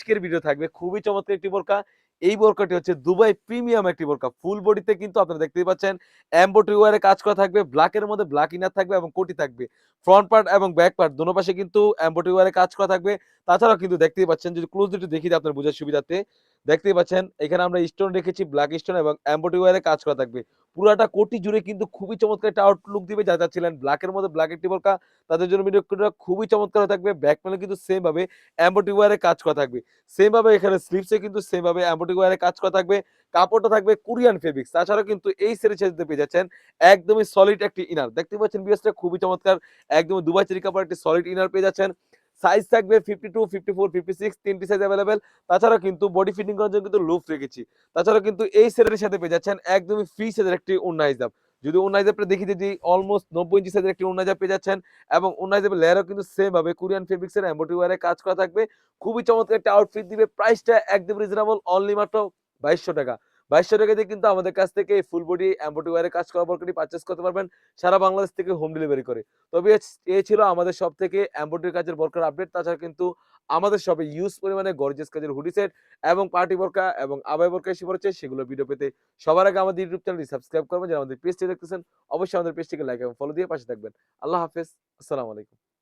আজকের ভিডিও থাকবে খুবই চমৎকার একটি বোরকা। এই বোরকাটি হচ্ছে দুবাই প্রিমিয়াম একটি বোরকা। ফুল বডিতে কিন্তু আপনারা দেখতেই পাচ্ছেন এমব্রয়ডারি ওয়্যারে কাজ করা থাকবে। ব্ল্যাকের মধ্যে ব্ল্যাক ইনার থাকবে এবং কোটি থাকবে। ফ্রন্ট পার্ট এবং ব্যাক পার্ট দোনো পাশে কিন্তু এমব্রয়ডারি ওয়্যারে কাজ করা থাকবে। তাছাড়াও কিন্তু দেখতেই পাচ্ছেন যদি ক্লোজলি একটু দেখি আপনার বোঝার সুবিধার্থে, দেখতেই পাচ্ছেন এখানে আমরা স্টোন রেখেছি, ব্ল্যাক স্টোন এবং এমব্রয়ডারি ওয়্যারে কাজ করা থাকবে। পুরাটা কোটি জুড়ে কিন্তু খুবই চমৎকার একটা আউটলুক দিবে। যারা চাচ্ছিলেন ব্ল্যাকের মধ্যে ব্ল্যাক একটি বোরকা, তাদের জন্য ভিডিওটা খুবই চমৎকার থাকবে। ব্যাক প্যানেলে কিন্তু সেম ভাবে এমব্রয়ডারি ওয়্যারে কাজ করা থাকবে। সেম ভাবে এখানে স্লিপসে কিন্তু সেম ভাবে এমব্রয়ডারি ওয়্যারে কাজ করা থাকবে। কাপড়টা থাকবে কোরিয়ান ফেব্রিক্স। তাছাড়াও কিন্তু এই সেটের সাথে পেয়ে যাচ্ছেন একদমই সলিড একটি ইনার। দেখতে পাচ্ছেন বিএসটা খুবই চমৎকার। একদমই দুবাই চেরি কাপড় একটি সলিড ইনার পেয়ে যাচ্ছেন। সাইজ থাকবে 52, 54, 56 তিনটি সাইজ अवेलेबल। তাছাড়াও কিন্তু বডি ফিটিং করার জন্য কিন্তু লুপ রেখেছি। তাছাড়াও কিন্তু এই সেটের সাথে পেয়ে যাচ্ছেন একদমই ফ্রি সাইজের একটি ওড়না হিজাব। যদি ওড়না হিজাবটা দেখি যে অলমোস্ট 90 ইঞ্চি সাইজের একটি ওড়না হিজাব পেয়ে যাচ্ছেন এবং ওড়না হিজাবের লেয়ারও কিন্তু সেম ভাবে কোরিয়ান ফেব্রিক্স এর এমব্রয়ডারি ওয়্যারে কাজ করা থাকবে। খুবই চমৎকার একটা আউটফিট দিবে। প্রাইসটা একদম রিজনেবল অনলি মাত্র ৳২২০০। ৳২২০০ দিয়ে কিন্তু আমাদের কাছ থেকে এই ফুল বডি এমব্রয়ডারি ওয়্যারে কাজ করা বোরকাটি পারচেজ করতে পারবেন সারা বাংলাদেশ থেকে হোম ডেলিভারি করে। তবে এই ছিল আমাদের শপ থেকে এমব্রয়ডারি কাজের বোরকার আপডেট। তাছাড়া কিন্তু আমাদের শপে হিউজ পরিমাণে গর্জিয়াস কাজের হুডি সেট এবং পার্টি বোরকা এবং আবায়া বোরকা এসে পড়েছে। সেগুলোর ভিডিও পেতে সবার আগে আমাদের ইউটিউব চ্যানেলটি সাবস্ক্রাইব করবেন। যারা আমাদের পেজটি দেখতেছেন অবশ্যই আমাদের পেজটিকে লাইক এবং ফলো দিয়ে পাশে থাকবেন। আল্লাহ হাফেজ। আসসালামু আলাইকুম।